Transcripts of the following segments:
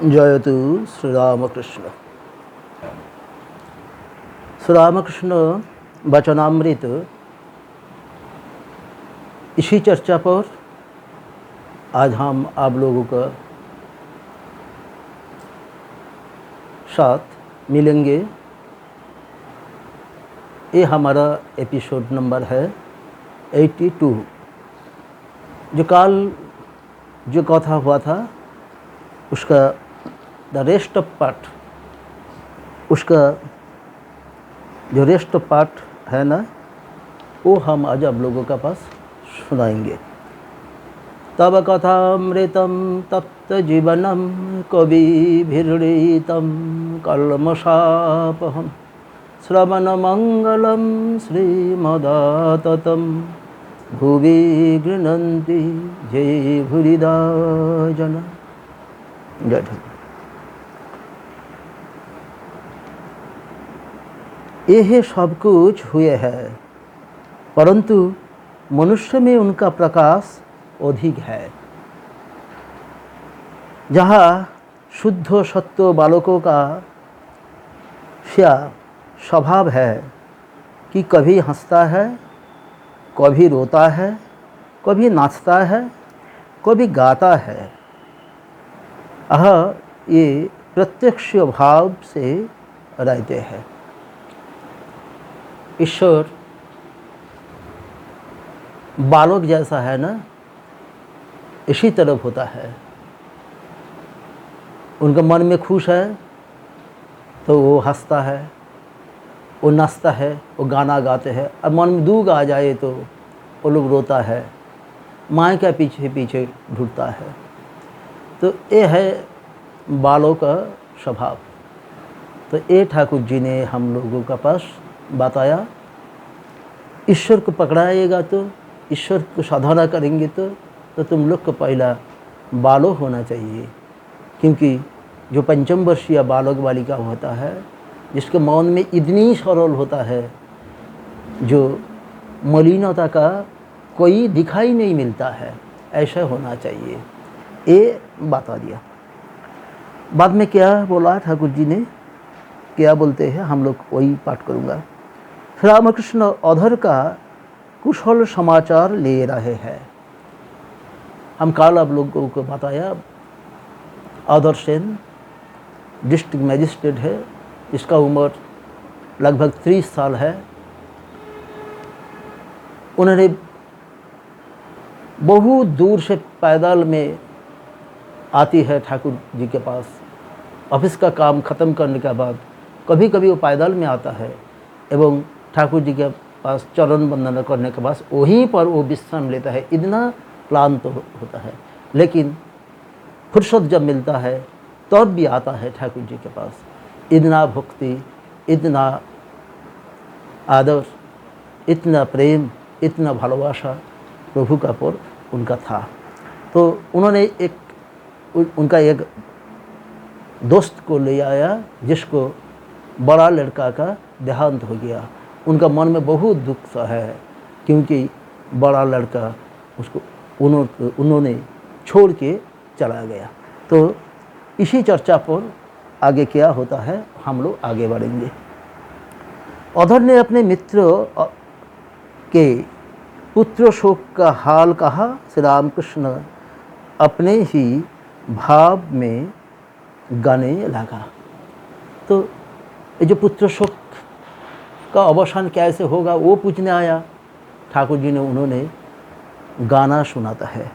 जयतु श्री रामकृष्ण। श्री रामकृष्ण वचनामृत, इसी चर्चा पर आज हम आप लोगों का साथ मिलेंगे। ये हमारा एपिसोड नंबर है 82। जो कथा हुआ था उसका द रेस्ट ऑफ पार्ट, उसका जो रेस्ट ऑफ पार्ट है ना, वो हम आज आप लोगों का पास सुनाएंगे। तब कथामृतं तप्त जीवनम कविभिर्णीतं कल्मषापहं श्रवण मंगलम श्रीमदाततं भुवि गृह्णन्ति जय भूरिदा जना। जय ठाकुर। यह सब कुछ हुए है, परंतु मनुष्य में उनका प्रकाश अधिक है। जहाँ शुद्ध सत्व बालकों का स्वभाव है कि कभी हंसता है, कभी रोता है, कभी नाचता है, कभी गाता है। ये प्रत्यक्ष भाव से रहते हैं। ईश्वर बालक जैसा है ना, इसी तरफ होता है। उनका मन में खुश है तो वो हंसता है, वो नाचता है, वो गाना गाते हैं। और मन में दुख आ जाए तो वो लोग रोता है, माँ के पीछे पीछे ढूंढता है। तो ये है बालों का स्वभाव। तो ये ठाकुर जी ने हम लोगों का पास बताया, ईश्वर को पकड़ाएगा तो, ईश्वर को साधना करेंगे तो तुम लोग को पहला बालक होना चाहिए। क्योंकि जो पंचम वर्षीय बालक बालिका होता है, जिसके मन में इतनी सरल होता है, जो मलिनता का कोई दिखाई नहीं मिलता है, ऐसा होना चाहिए। ये बता दिया। बाद में क्या बोला ठाकुर जी ने, क्या बोलते हैं, हम लोग वही पाठ करूँगा। श्री रामकृष्ण अधर का कुशल समाचार ले रहे हैं। हम कल आप लोगों को बताया, अधर सेन डिस्ट्रिक्ट मैजिस्ट्रेट है, इसका उम्र लगभग 30 साल है। उन्होंने बहुत दूर से पैदल में आती है ठाकुर जी के पास। ऑफिस का काम ख़त्म करने के बाद कभी कभी वो पैदल में आता है एवं ठाकुर जी के पास चरण वंदना करने के बाद वहीं पर वो विश्राम लेता है। इतना क्लांत होता है, लेकिन फुर्सत जब मिलता है तब भी आता है ठाकुर जी के पास। इतना भक्ति, इतना आदर, इतना प्रेम, इतना भालोबासा प्रभु का पर उनका था। तो उन्होंने उनका एक दोस्त को ले आया, जिसको बड़ा लड़का का देहांत हो गया। उनका मन में बहुत दुख सा है, क्योंकि बड़ा लड़का उसको उन्होंने छोड़ के चला गया। तो इसी चर्चा पर आगे क्या होता है, हम लोग आगे बढ़ेंगे। अधर ने अपने मित्र के पुत्र शोक का हाल कहा। श्री रामकृष्ण अपने ही भाव में गाने लगा। तो ये जो पुत्र शोक का अवसान कैसे होगा वो पूछने आया। ठाकुर जी ने उन्होंने गाना सुनाता है,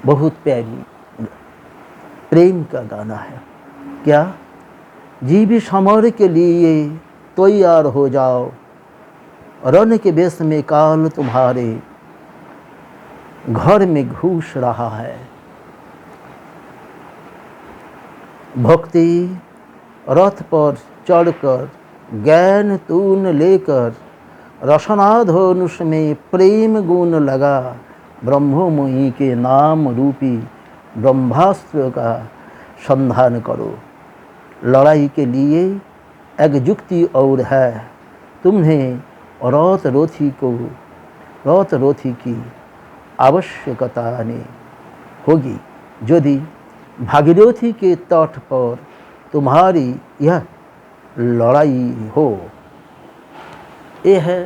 बहुत प्यारी प्रेम का गाना है। क्या? जीवी समर के लिए तैयार हो जाओ, रण के वेश में काल तुम्हारे घर में घुस रहा है। भक्ति रथ पर चढ़कर ज्ञान तून लेकर रसनाधनुष में प्रेम गुण लगा। ब्रह्मोमयी के नाम रूपी ब्रह्मास्त्र का संधान करो। लड़ाई के लिए एक युक्ति और है, तुम्हें रथ रोथी की आवश्यकता नहीं होगी। यदि भागीरथी के तट पर तुम्हारी यह लड़ाई हो। ये है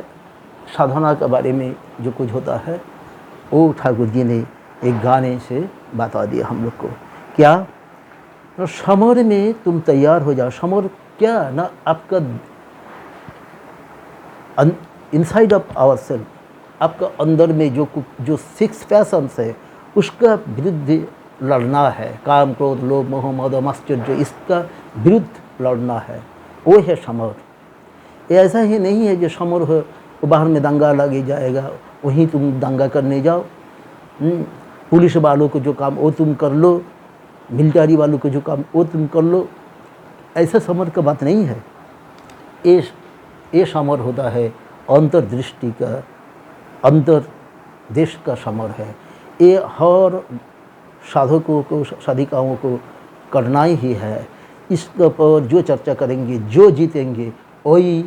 साधना के बारे में जो कुछ होता है, वो ठाकुर जी ने एक गाने से बता दिया हम लोग को। क्या? तो समर में तुम तैयार हो जाओ। समर क्या ना, आपका इनसाइड ऑफ आवर सेल्फ, आपका अंदर में जो 6 पैशंस है उसका विरुद्ध लड़ना है। काम, क्रोध, लोभ, मोह, मद, मात्सर्य, इसका विरुद्ध लड़ना है, वो है समर। ये ऐसा ही नहीं है जो समर हो तो बाहर में दंगा लगे जाएगा, वहीं तुम दंगा करने जाओ। पुलिस वालों को जो काम वो तुम कर लो, मिलिट्री वालों को जो काम वो तुम कर लो, ऐसा समर का बात नहीं है। ये समर होता है अंतर्दृष्टि का, अंतर्देश का समर है। ये हर साधकों को, साधिकाओं को करना ही है। इसके ऊपर जो चर्चा करेंगे, जो जीतेंगे वही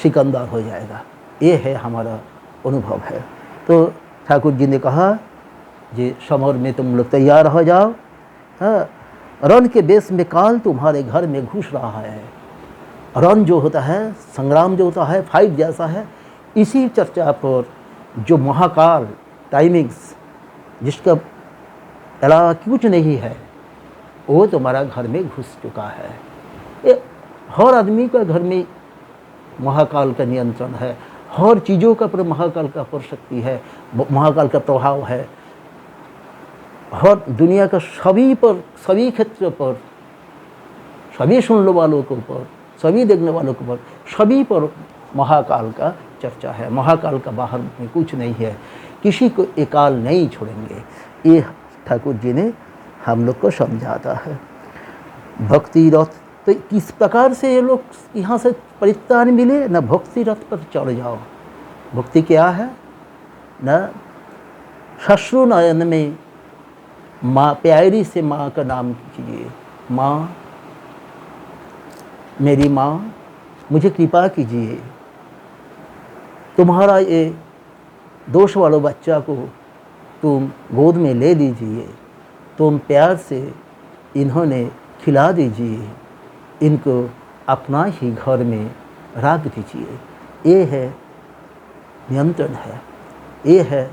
सिकंदर हो जाएगा। ये है हमारा अनुभव है। तो ठाकुर जी ने कहा जी समर में तुम लोग तैयार हो जाओ। हाँ, रण के बेस में काल तुम्हारे घर में घुस रहा है। रण जो होता है, संग्राम जो होता है, फाइट जैसा है। इसी चर्चा पर जो महाकाल टाइमिंग्स, जिसका अलावा कुछ नहीं है, वो तुम्हारा घर में घुस चुका है। ये हर आदमी का घर में महाकाल का नियंत्रण है। हर चीज़ों का पर महाकाल का पर शक्ति है, महाकाल का प्रभाव है। हर दुनिया का सभी पर, सभी क्षेत्र पर, सभी सुनने वालों के ऊपर, सभी देखने वालों के ऊपर, सभी पर महाकाल का चर्चा है। महाकाल का बाहर में कुछ नहीं है, किसी को एकाल नहीं छोड़ेंगे। ये ठाकुर जी ने हम लोग को समझाता है। भक्ति रथ, तो किस प्रकार से ये लोग यहाँ से परित्राण मिले न, भक्ति रथ पर चढ़ जाओ। भक्ति क्या है न, शश्रु नयन में माँ, प्यारी से माँ का नाम कीजिए। माँ, मेरी माँ, मुझे कृपा कीजिए, तुम्हारा ये दोष वाले बच्चा को तुम गोद में ले लीजिए, तुम प्यार से इन्होंने खिला दीजिए, इनको अपना ही घर में रख दीजिए। ये है नियंत्रण है, ये है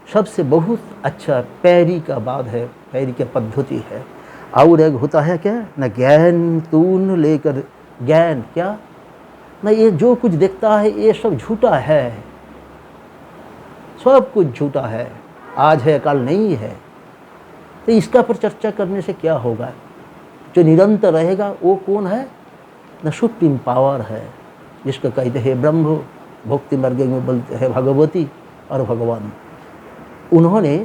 सबसे बहुत अच्छा पैरी का बात है, पैरी की पद्धति है। और एक होता है क्या न, ज्ञान तून लेकर ज्ञान, क्या न, ये जो कुछ देखता है ये सब झूठा है, सब कुछ झूठा है, आज है कल नहीं है। तो इसका पर चर्चा करने से क्या होगा? जो निरंतर रहेगा वो कौन है न, सुप्रीम पावर है, जिसको कहते हैं ब्रह्म। भक्ति मार्ग में बोलते हैं भगवती और भगवान। उन्होंने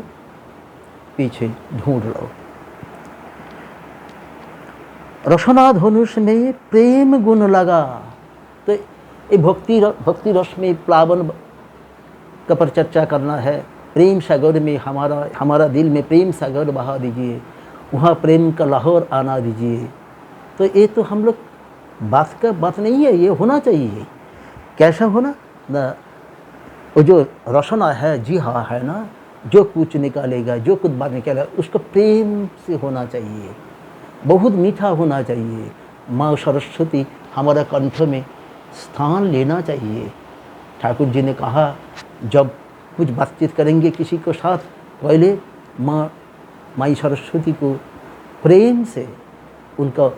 पीछे ढूंढ लो। रसना धनुष में प्रेम गुण लगा। तो ये भक्ति रस में प्लावन का पर चर्चा करना है। प्रेम सागर में हमारा दिल में प्रेम सागर बहा दीजिए, वहाँ प्रेम का लाहौर आना दीजिए। तो ये तो हम लोग बात नहीं है, ये होना चाहिए। कैसा होना ना, वो जो रसना है, जी हाँ है ना, जो कुछ निकालेगा, जो कुछ बात निकालेगा, उसको प्रेम से होना चाहिए, बहुत मीठा होना चाहिए। माँ सरस्वती हमारा कंठ में स्थान लेना चाहिए। ठाकुर जी ने कहा जब कुछ बातचीत करेंगे किसी के साथ, पहले माई सरस्वती को प्रेम से उनका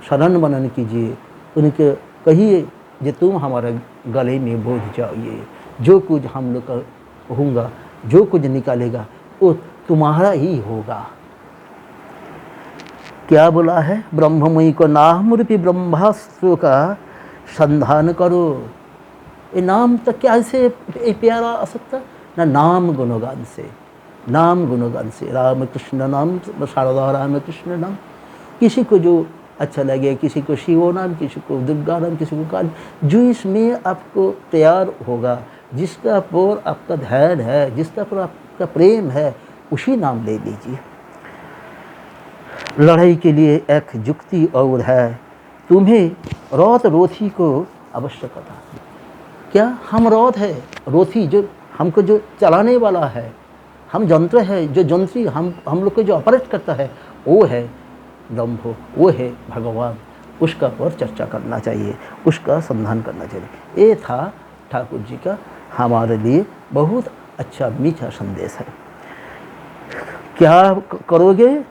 शरण मनन कीजिए, उनके कहिए कि तुम हमारे गले में बोझ जाइए, जो कुछ हम लोग का होगा, जो कुछ निकालेगा वो तुम्हारा ही होगा। क्या बोला है? ब्रह्ममयी को नाम रूपी ब्रह्मास्त्र का संधान करो। ये नाम तो कैसे प्यारा आ सकता ना, नाम गुणगान से, नाम गुणगान से। राम कृष्ण नाम, शारदा राम कृष्ण नाम। किसी को जो अच्छा लगे, किसी को शिव नाम, किसी को दुर्गा नाम, किसी को काली, जो इसमें आपको तैयार होगा, जिसका पर आपका ध्यान है, जिसका पर आपका प्रेम है, उसी नाम ले लीजिए। लड़ाई के लिए एक युक्ति और है, तुम्हें रौत रोथी को आवश्यकता। क्या हम रौत है, रोथी जो हमको जो चलाने वाला है, हम यंत्र है, जो यंत्री हम लोग को जो ऑपरेट करता है वो है ब्रह्म, वो है भगवान। उसका पर चर्चा करना चाहिए, उसका संधान करना चाहिए। ये था ठाकुर जी का हमारे लिए बहुत अच्छा मीठा संदेश है। क्या करोगे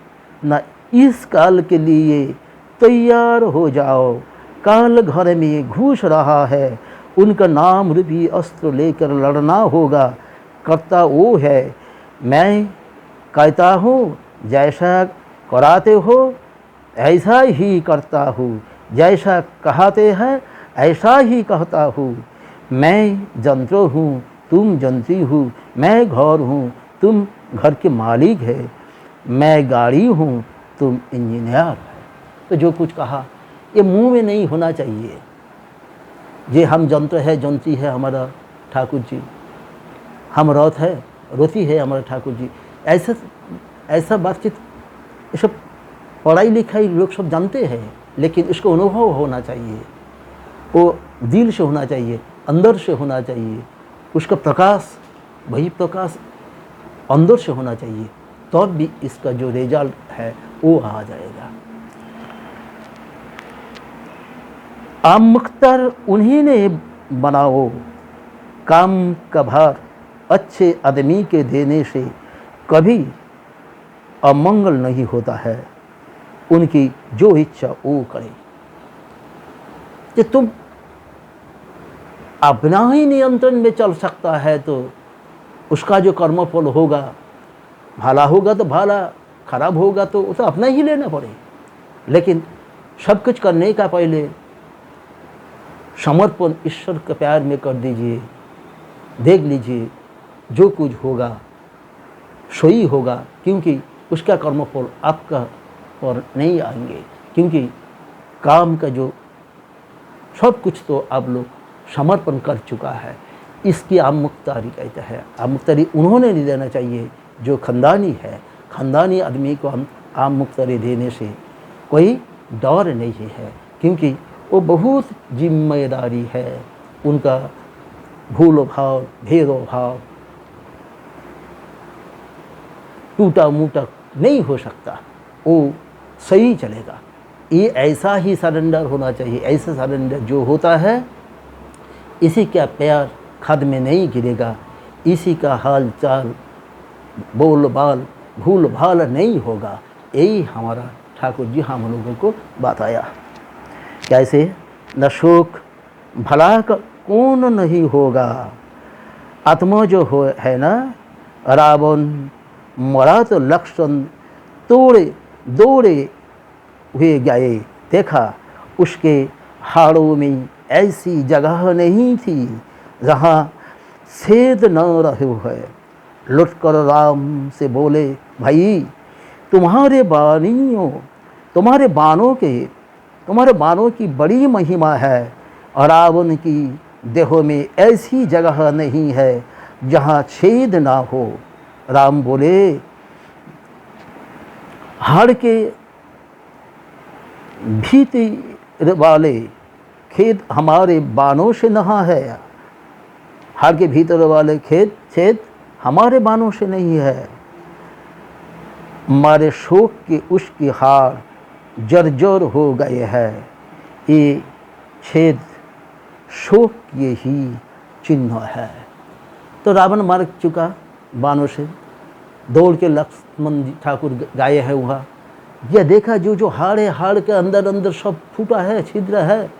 ना, इस काल के लिए तैयार हो जाओ। काल घर में घुस रहा है, उनका नाम रूपी अस्त्र लेकर लड़ना होगा। करता वो है, मैं कहता हूँ जैसा कराते हो ऐसा ही करता हूँ, जैसा कहते हैं ऐसा ही कहता हूँ। मैं यंत्र हूँ, तुम यंत्री हो, मैं घर हूँ, तुम घर के मालिक है, मैं गाड़ी हूँ, तुम इंजीनियर है। तो जो कुछ कहा ये मुंह में नहीं होना चाहिए। ये हम यंत्र है, यंत्री है हमारा ठाकुर जी, हम रथ है, रथी है हमारा ठाकुर जी। ऐसा ऐसा बातचीत ये सब पढ़ाई लिखाई लोग सब जानते हैं, लेकिन इसको अनुभव होना चाहिए, वो दिल से होना चाहिए, अंदर से होना चाहिए। उसका प्रकाश, वही प्रकाश अंदर से होना चाहिए, तब तो भी इसका जो रिजल्ट है वो आ जाएगा। आम मुख्तार उन्हीं ने बनाओ, काम का भार अच्छे आदमी के देने से कभी अमंगल नहीं होता है। उनकी जो इच्छा वो करे। कि तुम अपना ही नियंत्रण में चल सकता है तो उसका जो कर्मफल होगा, भला होगा तो भला, खराब होगा तो वो तो अपना ही लेना पड़े। लेकिन सब कुछ करने का पहले समर्पण ईश्वर के प्यार में कर दीजिए। देख लीजिए जो कुछ होगा सही होगा, क्योंकि उसका कर्मफल आपका और नहीं आएंगे, क्योंकि काम का जो सब कुछ तो आप लोग समर्पण कर चुका है। इसकी आम मुख्तारी कहते हैं। आम मुख्तारी उन्होंने नहीं देना चाहिए जो खानदानी है। खानदानी आदमी को हम आम मुख्तारी देने से कोई डर नहीं है, क्योंकि वो बहुत जिम्मेदारी है। उनका भूल भाव, भेद भाव टूटा मूटा नहीं हो सकता, वो सही चलेगा। ये ऐसा ही सरेंडर होना चाहिए। ऐसा सरेंडर जो होता है, इसी का प्यार खद में नहीं गिरेगा, इसी का हाल चाल बोल बाल भूल भाल नहीं होगा। यही हमारा ठाकुर जी हम लोगों को बताया। कैसे न शोक भला का कौन नहीं होगा, आत्मा जो हो है ना, रावण मरा तो लक्षण तोड़े दौड़े हुए गए। देखा उसके हाड़ों में ऐसी जगह नहीं थी जहाँ छेद न रहे है। लुटकर राम से बोले, भाई तुम्हारे बाणों की बड़ी महिमा है, और रावण की देहों में ऐसी जगह नहीं है जहाँ छेद ना हो। राम बोले, हाड़ के भीतर वाले खेद हमारे बाणों से नहा है। हाड़ के भीतर वाले छेद हमारे बाणों से नहीं है। हमारे शोक के उसकी हाड़ जर्जर हो गए हैं। ये छेद शोक के ही चिन्ह है। तो रावण मार चुका बाणों से, दौड़ के लक्ष्मण ठाकुर गए हैं वहाँ। यह देखा जो हाड़ है, हाड़ के अंदर अंदर सब फूटा है, छिद्र है,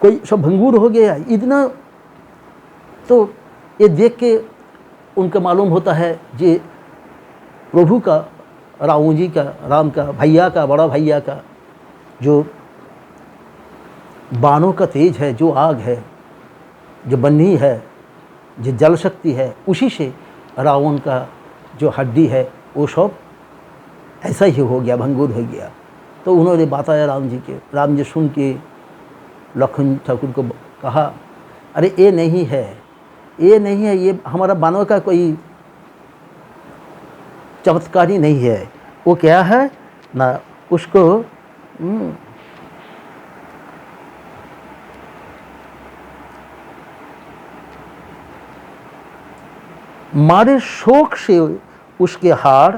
कोई सब भंगूर हो गया। इतना तो ये देख के उनका मालूम होता है ये प्रभु का, राम जी का, राम का भैया का, बड़ा भैया का जो बाणों का तेज है, जो आग है, जो बन्ही है, जो जल शक्ति है, उसी से रावण का जो हड्डी है वो सब ऐसा ही हो गया, भंगुर हो गया। तो उन्होंने बताया राम जी के। राम जी सुन के लखन ठाकुर को कहा, अरे ये नहीं है, ये नहीं है, ये हमारा बाणों का कोई चमत्कार ही नहीं है। वो क्या है ना, उसको मारे शोक से उसके हाड़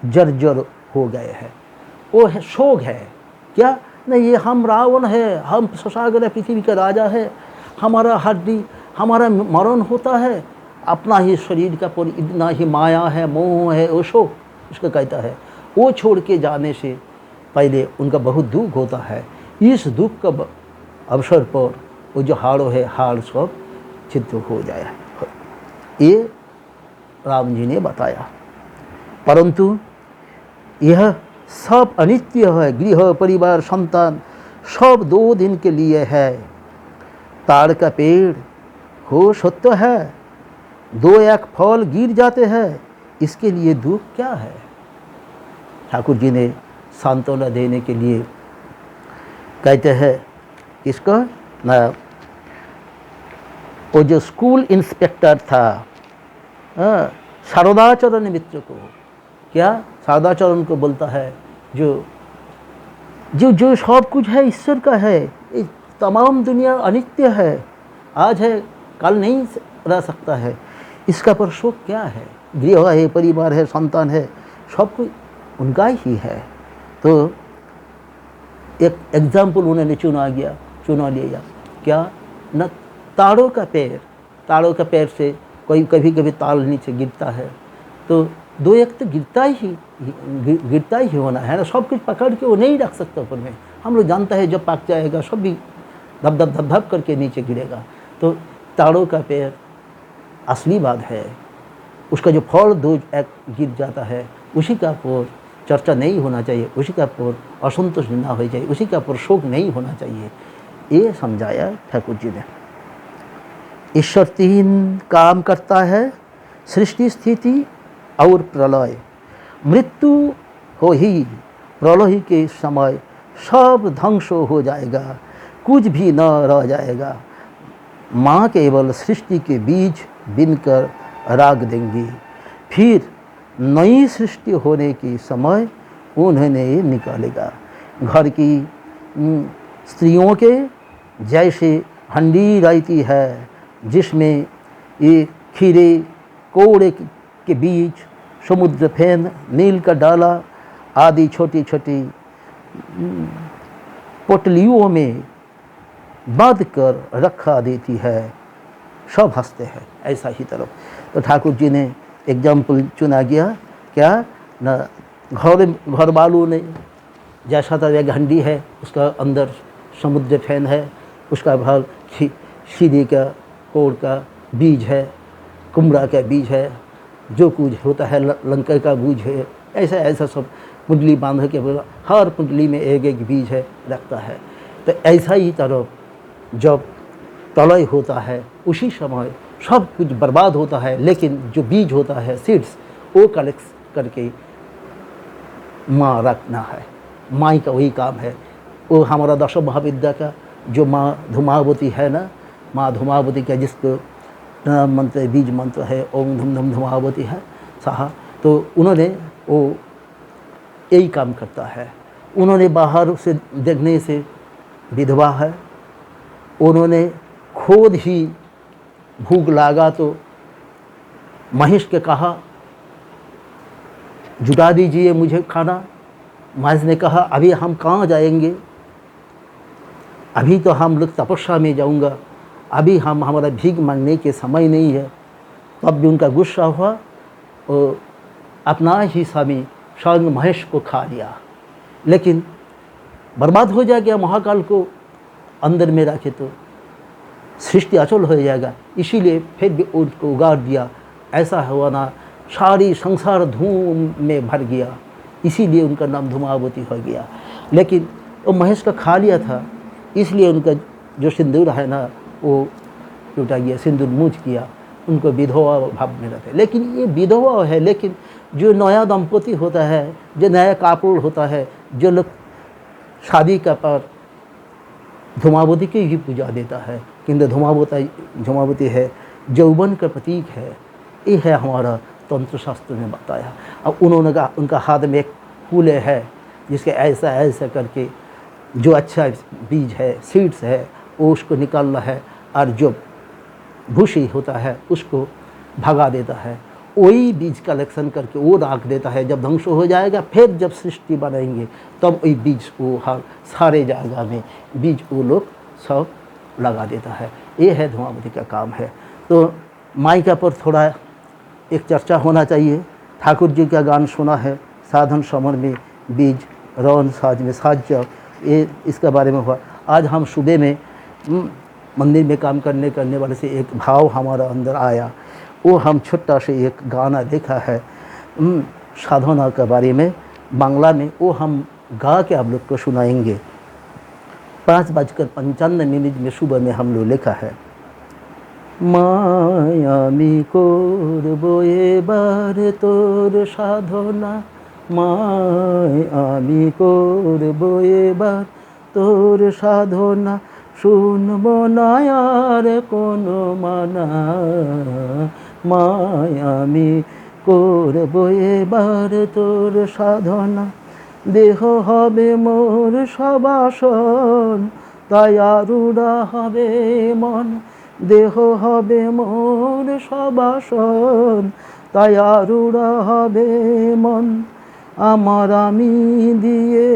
जर्जर हो गए हैं। वो है शोक है क्या, नहीं ये हम रावण है, हम शशाग्र पृथ्वी का राजा है, हमारा हड्डी हमारा मरण होता है, अपना ही शरीर का पर इतना ही माया है, मोह है, वो शोक उसका कहता है। वो छोड़ के जाने से पहले उनका बहुत दुख होता है। इस दुख का अवसर पर वो जो हाड़ो है हाड़ सब छिद्र हो जाए, ये राम जी ने बताया। परंतु यह सब अनित्य है, गृह परिवार संतान सब 2 दिन के लिए है। ताड़ का पेड़ हो सत्य है, 2-1 फल गिर जाते हैं, इसके लिए दुख क्या है। ठाकुर जी ने सांत्वना देने के लिए कहते हैं किसको ना, वो जो स्कूल इंस्पेक्टर था शारदाचरण मित्र को, क्या शारदाचरण को बोलता है जो जो जो सब कुछ है ईश्वर का है, ये तमाम दुनिया अनित्य है, आज है कल नहीं रह सकता है, इसका पर शोक क्या है। गृह है, परिवार है, संतान है, सब कुछ उनका ही है। तो एक एग्जाम्पल उन्होंने चुना लिया क्या न, ताड़ों का पेड़ से कोई कभी कभी ताड़ नीचे गिरता है, तो 2-1 तो गिरता ही होना है ना, सब कुछ पकड़ के वो नहीं रख सकता ऊपर में। हम लोग जानता है जब पक जाएगा सब भी धप धप धप धप करके नीचे गिरेगा। तो ताड़ों का पेड़ असली बात है, उसका जो फल 2-1 गिर जाता है उसी का पर चर्चा नहीं होना चाहिए, उसी का पर असंतोष ना हो जाए, उसी का पर शोक नहीं होना चाहिए, ये समझाया ठाकुर जी ने। ईश्वर 3 काम करता है, सृष्टि स्थिति और प्रलय। मृत्यु हो ही प्रलय के समय सब ध्वंस हो जाएगा, कुछ भी न रह जाएगा। माँ केवल सृष्टि के बीज बिनकर राग देंगी, फिर नई सृष्टि होने के समय उन्हें निकालेगा। घर की स्त्रियों के जैसे हंडी रहती है जिसमें ये खीरे कोड़े के बीज, समुद्र फेन, नील का डाला आदि छोटी छोटी पोटलियों में बांध कर रखा देती है, सब हंसते हैं ऐसा ही तरफ। तो ठाकुर जी ने एग्जाम्पल चुना गया क्या न, घर वालों ने जैसा था एक हंडी है, उसका अंदर समुद्र फैन है, उसका बाहर सीधे का कोड़ का बीज है, कुमड़ा का बीज है, जो कुछ होता है लंका का बीज है, ऐसा सब कुंडली बांध के हर कुंडली में 1-1 बीज है रखता है। तो ऐसा ही तरफ जब प्रलय होता है उसी समय सब कुछ बर्बाद होता है, लेकिन जो बीज होता है सीड्स वो कलेक्ट करके माँ रखना है, माँ का वही काम है। वो हमारा दशम महाविद्या का जो माँ धूमावती है ना, माँ धूमावती का जिसको मंत्र बीज मंत्र है ओम धूम धूम धूमावती है साहा, तो उन्होंने वो यही काम करता है। उन्होंने बाहर से देखने से विधवा है, उन्होंने खुद ही भूख लगा तो महेश के कहा जुटा दीजिए मुझे खाना। महेश ने कहा अभी हम कहाँ जाएंगे, अभी तो हम लोग तपस्या में जाऊंगा, अभी हमारा भीख मांगने के समय नहीं है। तब भी उनका गुस्सा हुआ और अपना ही स्वामी स्वयं महेश को खा लिया, लेकिन बर्बाद हो जाएगा। महाकाल को अंदर में रखे तो सृष्टि अचल हो जाएगा, इसीलिए फिर भी उसको उगाड़ दिया। ऐसा हुआ ना, सारी संसार धूम में भर गया, इसीलिए उनका नाम धूमावती हो गया। लेकिन वो महेश का खा लिया था, इसलिए उनका जो सिंदूर है ना वो टूटा गया, सिंदूर मूझ किया, उनको विधवा भाव में रहते। लेकिन ये विधवा है, लेकिन जो नया दंपति होता है, जो नया कापुर होता है, जो लोग शादी का पर धूमावती की ही पूजा देता है, किंतु धूमावती है यौवन का प्रतीक है। ये है हमारा तंत्र शास्त्र ने बताया। अब उन्होंने कहा उनका हाथ में एक फूले है जिसके ऐसा ऐसा करके जो अच्छा बीज है सीड्स है वो उसको निकालना है, और जो भूसी होता है उसको भगा देता है। वही बीज कलेक्शन करके वो रख देता है। जब ध्वंस हो जाएगा फिर जब सृष्टि बनाएंगे तब वही बीज वो हर सारे जगह में बीज वो लोग सब लगा देता है। ये है धूमावती का काम है। तो माइका पर थोड़ा एक चर्चा होना चाहिए। ठाकुर जी का गान सुना है, साधन समर में बीज रौन साज में साज्य, ये इसके बारे में हुआ। आज हम सुबह में मंदिर में काम करने वाले से एक भाव हमारा अंदर आया, वो हम छोटा से एक गाना देखा है साधना के बारे में बांग्ला में, वो हम गा के आप लोग को सुनाएंगे। 5:55 में सुबह में हम लोग लिखा है, मायामी করবো এবার তোর সাধনা, মায়ামি করবো এবার তোর সাধনা, শুনবো না আর কোনো মানা, মায়ামি করবো এবার তোর সাধনা, দেহ হবে মোর সবাসন তাই আরুড়া হবে মন, দেহ হবে মোর সবাসন তাই আরুড়া হবে মন, আমার আমি দিয়ে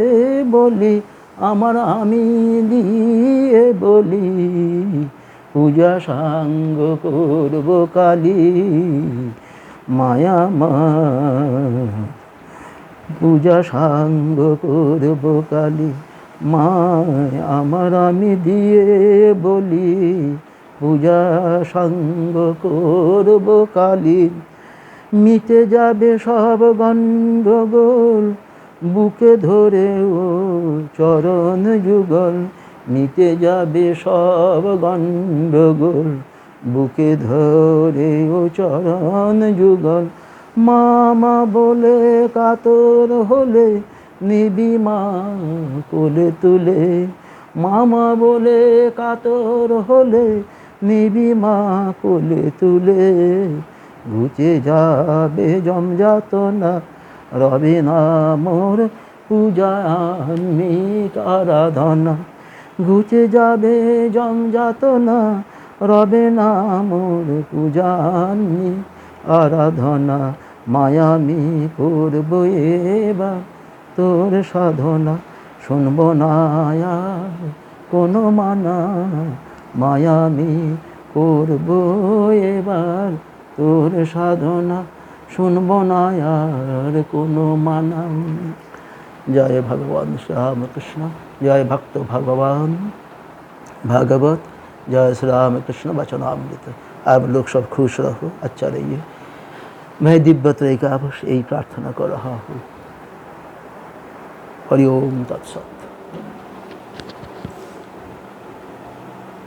বলি, আমার আমি দিয়ে বলি, পূজা সাঙ্গ করব কালী, মায়া মা পূজা সাঙ্গ করব কালী, মায় আমার আমি দিয়ে বলি, পূজা সঙ্গ করব কালী, মিটে যাবে সব গণ্ডগোল, বুকে ধরে ও চরণ যুগল, মিটে যাবে সব গণ্ডগোল, বুকে ধরে ও চরণ যুগল, মামা বলে কাতর হলে নিবি মা কোলে তুলে, মামা বলে কাতর হলে নিবি মা কোলে তুলে, ঘুচে যাবে জমযাতনা রবে না মোর পূজান্বিত আরাধনা, ঘুচে যাবে জমযাতনা রবে না মোর পূজান্বিত আরাধনা, মায়ামি করব এবার তোর সাধনা, শুনব না আর কোনো মানা, মায়ামি করব এবার তোর সাধনা, শুনব না আর কোনো মানা। জয় ভগবান শ্রী রামकृष्ण, जय भक्त भगवान भागवत, जय श्री रामकृष्ण वचनामृत। आप लोग सब खुश रहो, अच्छा रहिए। मैं दिव्य त्रय का यही प्रार्थना कर रहा हूँ। हरि ओम तत्सत।